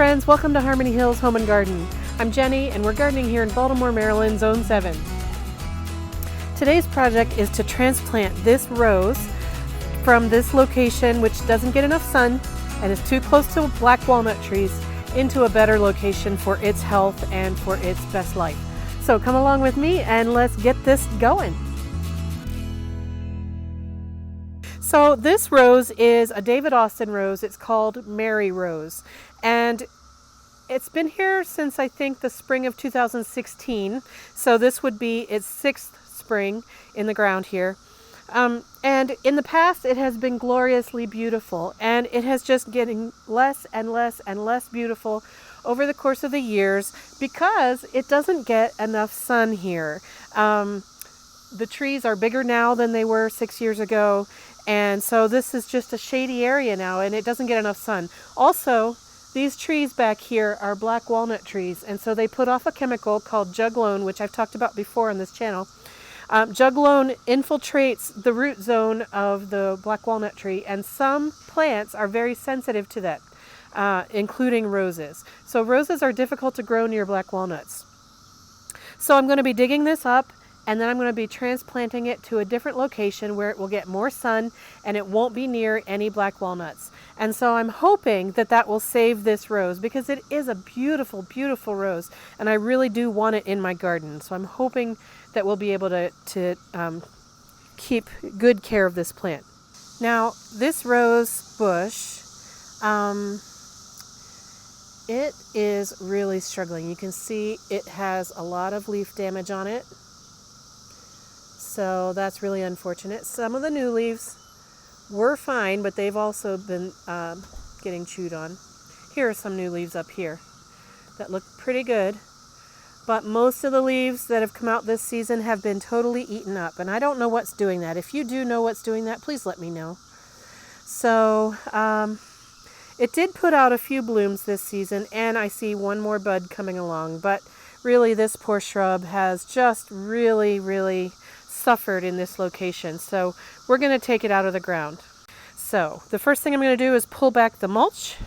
friends, welcome to Harmony Hills Home and Garden. I'm Jenny and we're gardening here in Baltimore, Maryland, Zone 7. Today's project is to transplant this rose from this location, which doesn't get enough sun and is too close to black walnut trees, into a better location for its health and for its best life. So come along with me and let's get this going. So this rose is a David Austin rose. It's called Mary Rose, and it's been here since I think the spring of 2016. So this would be its 6th spring in the ground here. And in the past it has been gloriously beautiful, and it has just getting less and less and less beautiful over the course of the years because it doesn't get enough sun here. The trees are bigger now than they were 6 years ago. And so this is just a shady area now, and it doesn't get enough sun. Also, these trees back here are black walnut trees, and so they put off a chemical called juglone, which I've talked about before on this channel. Juglone infiltrates the root zone of the black walnut tree, and some plants are very sensitive to that, including roses. So roses are difficult to grow near black walnuts. So I'm going to be digging this up, and then I'm going to be transplanting it to a different location where it will get more sun and it won't be near any black walnuts. And so I'm hoping that that will save this rose, because it is a beautiful, beautiful rose, and I really do want it in my garden. So I'm hoping that we'll be able to keep good care of this plant. Now, this rose bush, it is really struggling. You can see it has a lot of leaf damage on it. So that's really unfortunate. Some of the new leaves were fine, but they've also been getting chewed on. Here are some new leaves up here that look pretty good, but most of the leaves that have come out this season have been totally eaten up, and I don't know what's doing that. If you do know what's doing that, please let me know. So it did put out a few blooms this season, and I see one more bud coming along, but really this poor shrub has just really suffered in this location. So we're going to take it out of the ground. So the first thing I'm going to do is pull back the mulch.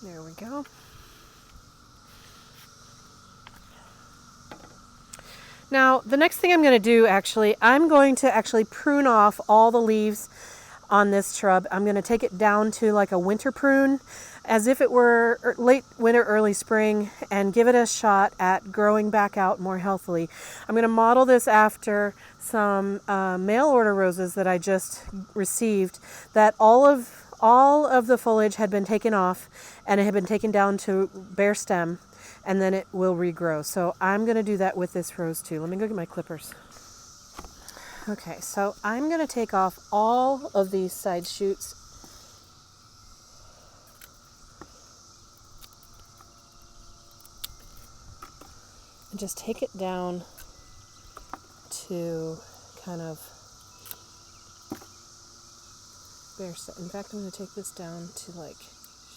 There we go. Now the next thing I'm going to do, I'm going to prune off all the leaves on this shrub. I'm going to take it down to like a winter prune, as if it were late winter, early spring, and give it a shot at growing back out more healthily. I'm going to model this after some mail order roses that I just received, that all of the foliage had been taken off and it had been taken down to bare stem, and then it will regrow. So I'm going to do that with this rose too. Let me go get my clippers. Okay, so I'm going to take off all of these side shoots. And just take it down to kind of bare set. In fact, I'm going to take this down to like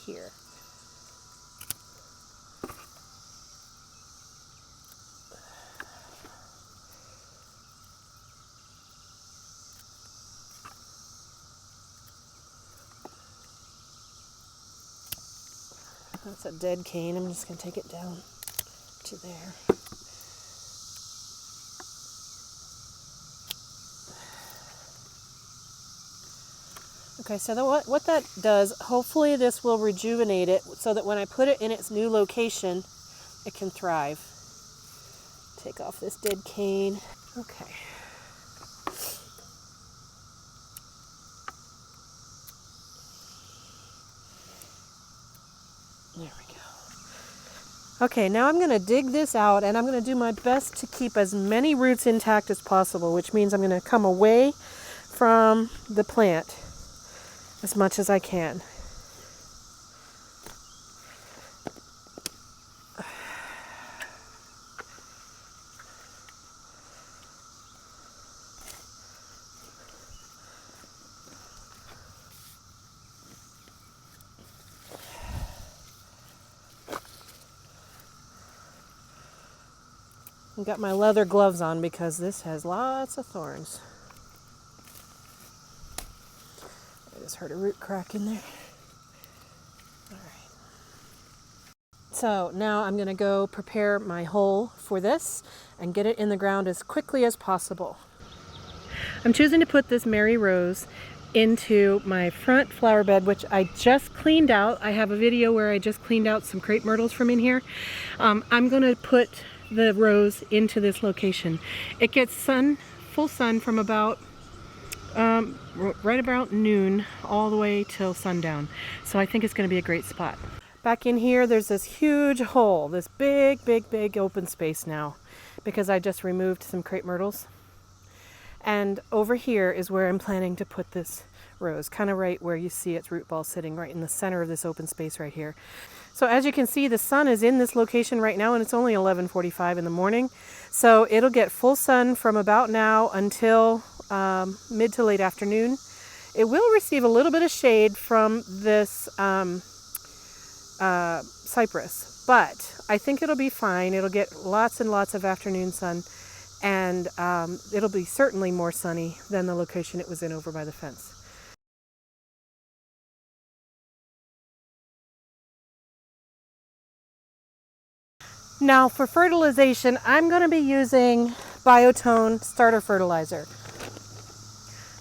here. That's a dead cane. I'm just going to take it down to there. Okay, so what that does, hopefully this will rejuvenate it so that when I put it in its new location, it can thrive. Take off this dead cane. Okay. There we go. Okay, now I'm going to dig this out, and I'm going to do my best to keep as many roots intact as possible, which means I'm going to come away from the plant as much as I can. I've got my leather gloves on because this has lots of thorns. I just heard a root crack in there. All right. So now I'm going to go prepare my hole for this and get it in the ground as quickly as possible. I'm choosing to put this Mary Rose into my front flower bed, which I just cleaned out. I have a video where I just cleaned out some crepe myrtles from in here. I'm going to put the rose into this location. It gets sun, full sun from about right about noon all the way till sundown. So I think it's going to be a great spot. Back in here, there's this huge hole, this big open space now, because I just removed some crepe myrtles. And over here is where I'm planning to put this rose, kind of right where you see its root ball sitting right in the center of this open space right here. So as you can see, the sun is in this location right now, and it's only 11:45 in the morning. So it'll get full sun from about now until mid to late afternoon. It will receive a little bit of shade from this cypress, but I think it'll be fine. It'll get lots and lots of afternoon sun, and it'll be certainly more sunny than the location it was in over by the fence. Now for fertilization, I'm going to be using Biotone starter fertilizer.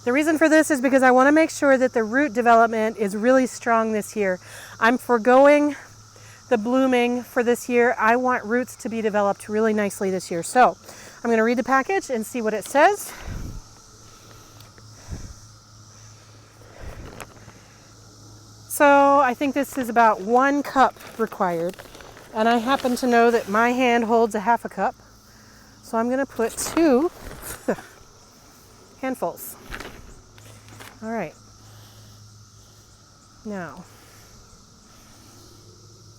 The reason for this is because I want to make sure that the root development is really strong this year. I'm foregoing the blooming for this year. I want roots to be developed really nicely this year. So I'm going to read the package and see what it says. So I think this is about 1 cup required. And I happen to know that my hand holds a half a cup. So I'm going to put 2 handfuls. All right. Now,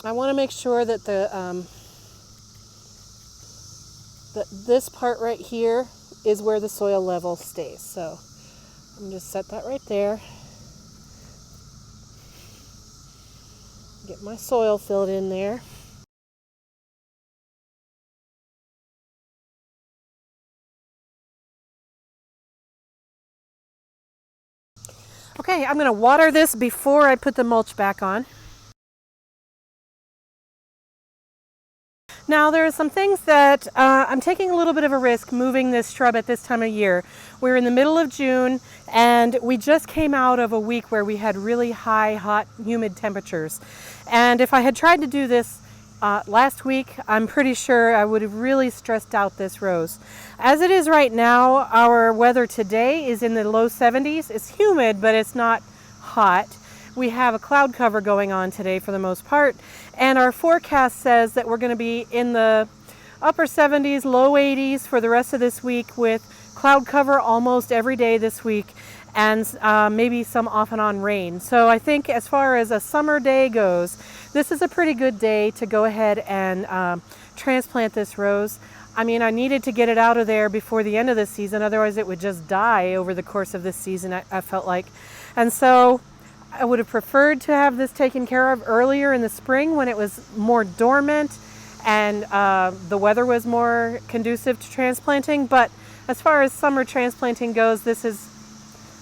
I want to make sure that that this part right here is where the soil level stays. So I'm just set that right there. Get my soil filled in there. Okay, I'm going to water this before I put the mulch back on. Now there are some things that I'm taking a little bit of a risk moving this shrub at this time of year. We're in the middle of June and we just came out of a week where we had really high, hot, humid temperatures. And if I had tried to do this last week, I'm pretty sure I would have really stressed out this rose. As it is right now, our weather today is in the low 70s. It's humid, but it's not hot. We have a cloud cover going on today for the most part, and our forecast says that we're going to be in the upper 70s, low 80s for the rest of this week, with cloud cover almost every day this week, and maybe some off and on rain. So I think as far as a summer day goes, this is a pretty good day to go ahead and transplant this rose. I mean, I needed to get it out of there before the end of the season, otherwise it would just die over the course of this season, I felt like. And so I would have preferred to have this taken care of earlier in the spring when it was more dormant and the weather was more conducive to transplanting. But as far as summer transplanting goes, this is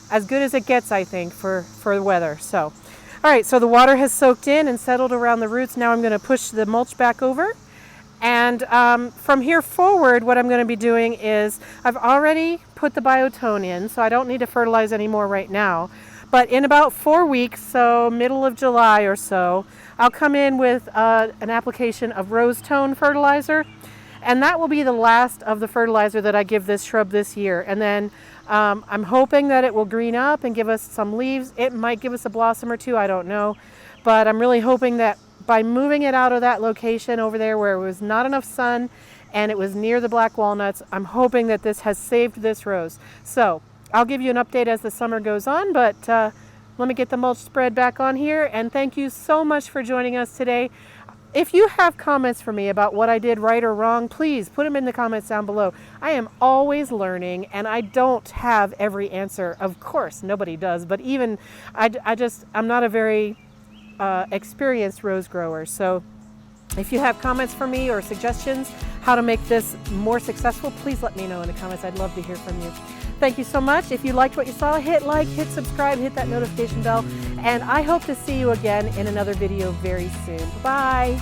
as good as it gets, I think, for the weather. So, all right, so the water has soaked in and settled around the roots. Now I'm going to push the mulch back over. And from here forward, what I'm going to be doing is I've already put the Biotone in, so I don't need to fertilize anymore right now. But in about 4 weeks, so middle of July or so, I'll come in with an application of rose tone fertilizer. And that will be the last of the fertilizer that I give this shrub this year. And then I'm hoping that it will green up and give us some leaves. It might give us a blossom or two, I don't know. But I'm really hoping that by moving it out of that location over there where it was not enough sun and it was near the black walnuts, I'm hoping that this has saved this rose. So I'll give you an update as the summer goes on, but let me get the mulch spread back on here, and thank you so much for joining us today. If you have comments for me about what I did right or wrong, please put them in the comments down below. I am always learning, and I don't have every answer. Of course, nobody does, but even I'm not a very experienced rose grower, so If you have comments for me or suggestions how to make this more successful, please let me know in the comments. I'd love to hear from you. Thank you so much. If you liked what you saw, hit like, hit subscribe, hit that notification bell, and I hope to see you again in another video very soon. Bye.